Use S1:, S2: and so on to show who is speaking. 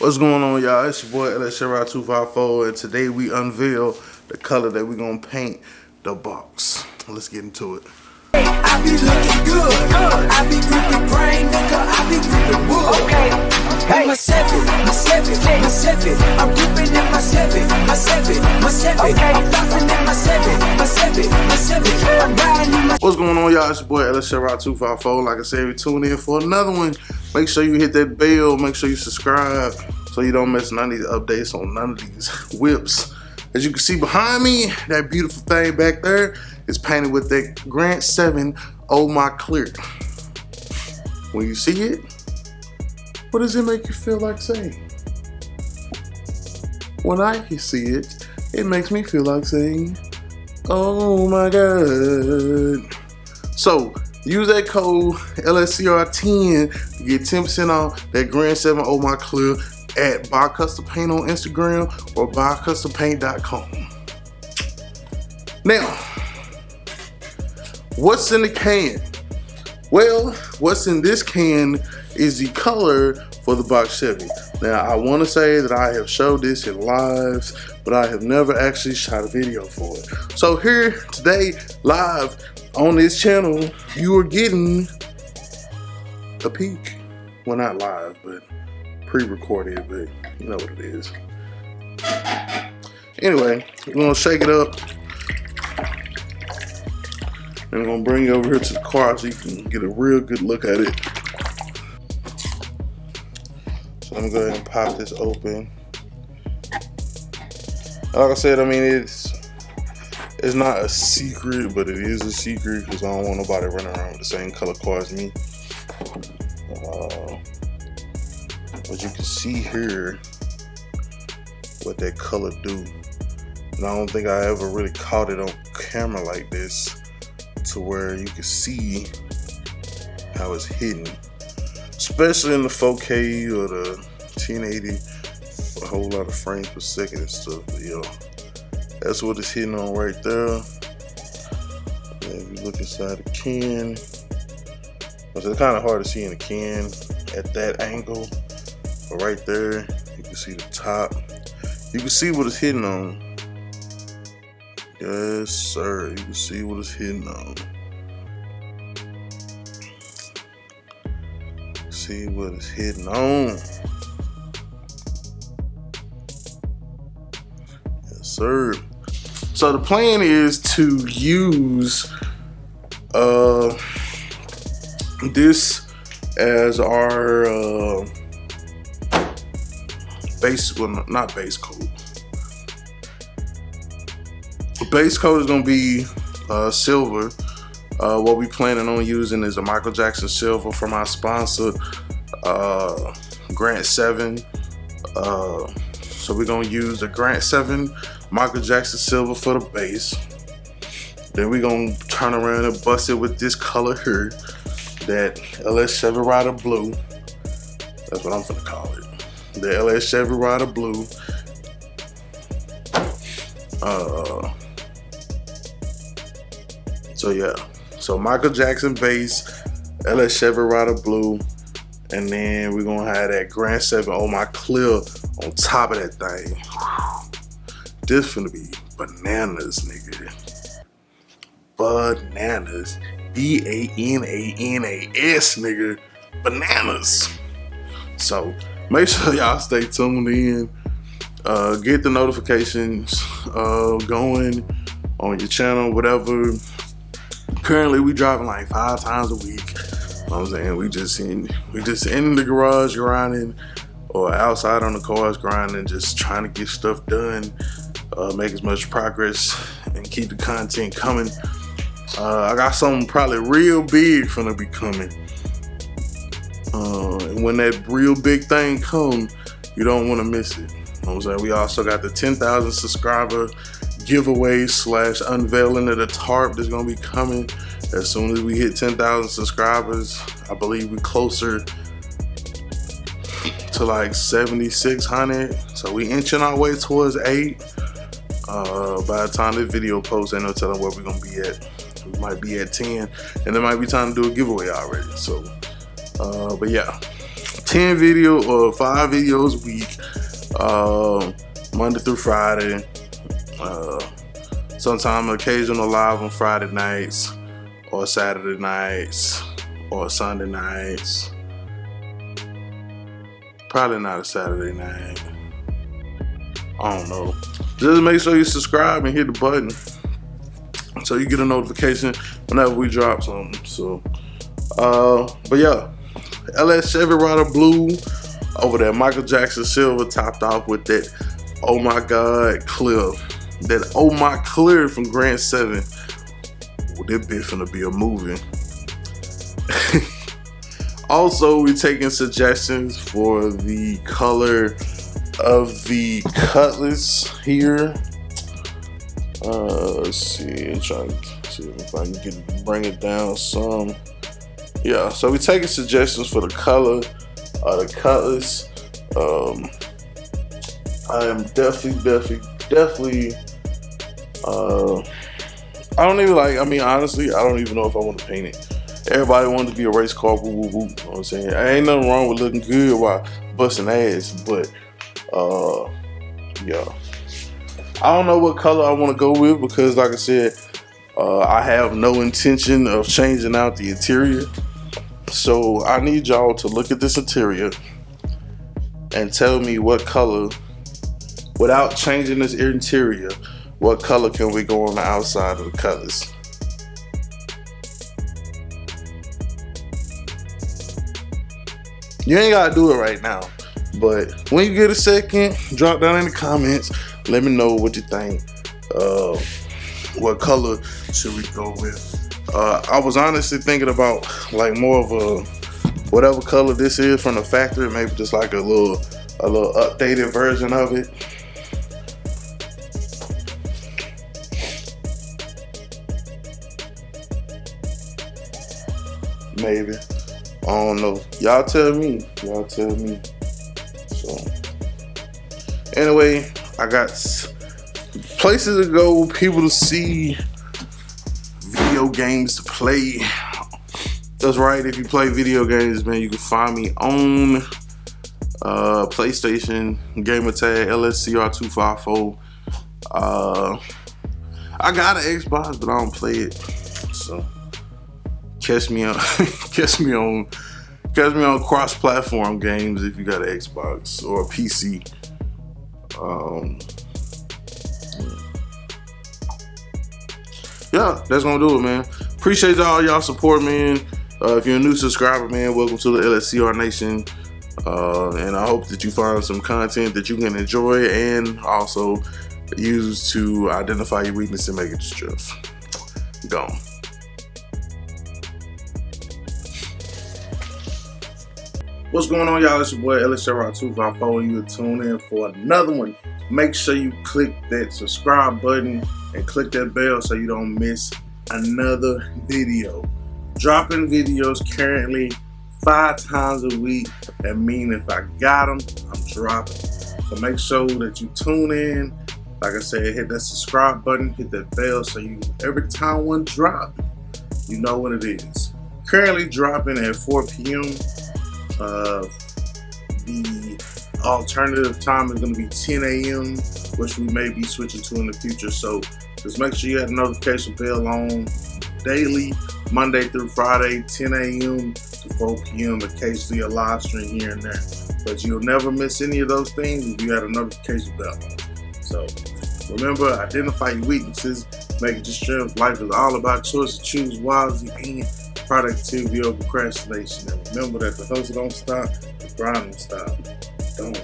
S1: What's going on, y'all? It's your boy Chevy254, and today we unveil the color that we're gonna paint the box. Let's get into it.
S2: I be looking good. I be gripping brain, nigga. I be gripping wood. Okay. Hey. My Chevy. I'm gripping in my Chevy. Okay. I'm flossing in my Chevy. I'm riding in my.
S1: What's going on, y'all? It's your boy Chevy254. Like I said, we tune in for another one. Make sure you hit that bell. Make sure you subscribe so you don't miss none of these updates on none of these whips. As you can see behind me, that beautiful thing back there is painted with that Grant 7 Oh My Clear. When you see it, what does it make you feel like saying? When I see it, it makes me feel like saying, oh my God. So use that code LSCR10 to get 10% off that Grant 7 Oh My Clear at Buy Custom Paint on Instagram or buycustompaint.com. Now, what's in the can? Well, what's in this can is the color for the box Chevy. Now, I want to say that I have showed this in lives, but I have never actually shot a video for it. So here today, live on this channel, you are getting a peek. Well, not live, but pre-recorded, but you know what it is. Anyway, we're gonna shake it up. And I'm gonna bring you over here to the car so you can get a real good look at it. So I'm gonna go ahead and pop this open. Like I said, I mean, it's not a secret, but it is a secret because I don't want nobody running around with the same color car as me. But you can see here what that color do. And I don't think I ever really caught it on camera like this to where you can see how it's hidden. Especially in the 4K or the 1080, a whole lot of frames per second and stuff. But yo, that's what it's hitting on right there. And if you look inside the can, it's kind of hard to see in the can at that angle. But right there, you can see the top. You can see what it's hitting on. Yes, sir. You can see what it's hitting on. See what it's hitting on. Yes, sir. So the plan is to use this as our base, well, not base coat. The base coat is gonna be silver. What we planning on using is a Michael Jackson silver from our sponsor, Grant 7. So we're gonna use the Grant 7 Michael Jackson silver for the base. Then we're gonna turn around and bust it with this color here, that LS Chevy Rider Blue. That's what I'm gonna call it. The LS Chevy Rider Blue. So yeah, so Michael Jackson base, LS Chevy Rider Blue, and then we're gonna have that Grant 7 Oh My Clear on top of that thing. This finna be bananas, nigga. Bananas. B-A-N-A-N-A-S, nigga. Bananas. So make sure y'all stay tuned in. Get the notifications going on your channel, whatever. Currently we driving like 5 times a week. You know what I'm saying? We just in the garage grinding or outside on the cars grinding, just trying to get stuff done, make as much progress and keep the content coming. I got something probably real big finna be coming. And when that real big thing come, you don't want to miss it. You know what I'm saying? We also got the 10,000 subscriber giveaway / unveiling of the tarp that's gonna be coming as soon as we hit 10,000 subscribers. I believe we're closer to like 7,600, so we inching our way towards 8. By the time this video posts, ain't no telling where we're gonna be at. We might be at 10, and it might be time to do a giveaway already. So but yeah, 10 video or 5 videos a week, Monday through Friday. Sometime occasional live on Friday nights or Saturday nights or Sunday nights. Probably not a Saturday night. I don't know. Just make sure you subscribe and hit the button so you get a notification whenever we drop something. So, but yeah, LS Chevy Rider blue over that Michael Jackson silver, topped off with that oh my god clear. That oh my clear from Grand 7. Well, that bitch finna be a movie. Also, we're taking suggestions for the color of the Cutlass here. Let's see. I'm trying to see if I can bring it down some. Yeah, so we're taking suggestions for the color of the Cutlass. I am definitely I don't even like, I mean, honestly, I don't even know if I want to paint it. Everybody wanted to be a race car, woo woo woo. You know what I'm saying? Ain't nothing wrong with looking good while busting ass, but yeah. I don't know what color I want to go with because, like I said, I have no intention of changing out the interior. So I need y'all to look at this interior and tell me what color, without changing this interior, what color can we go on the outside of the Cutlass? You ain't gotta do it right now, but when you get a second, drop down in the comments. Let me know what you think. What color should we go with? I was honestly thinking about like more of a whatever color this is from the factory, maybe just like a little updated version of it. Maybe. I don't know. Y'all tell me. Y'all tell me. So anyway, I got places to go, people to see, video games to play. That's right, if you play video games, man, you can find me on PlayStation, Gamertag, LSCR254. I got an Xbox, but I don't play it. So catch me on cross-platform games if you got an Xbox or a PC. Yeah, that's gonna do it, man. Appreciate y'all support, man. If you're a new subscriber, man, welcome to the LSCR Nation. And I hope that you find some content that you can enjoy and also use to identify your weakness and make it strength. Gone. What's going on, y'all? It's your boy LSCR254. You tune in for another one. Make sure you click that subscribe button and click that bell so you don't miss another video. Dropping videos currently 5 times a week. That means if I got them, I'm dropping. So make sure that you tune in. Like I said, hit that subscribe button, hit that bell so you, every time one drop, you know what it is. Currently dropping at 4 p.m. The alternative time is going to be 10 a.m., which we may be switching to in the future. So just make sure you have the notification bell on daily, Monday through Friday, 10 a.m. to 4 p.m. Occasionally a live stream here and there. But you'll never miss any of those things if you have a notification bell on. So remember, identify your weaknesses, make it your strength. Life is all about choice. Choose wisely and productivity over procrastination. And remember that the hustle don't stop, the grind don't stop. Don't.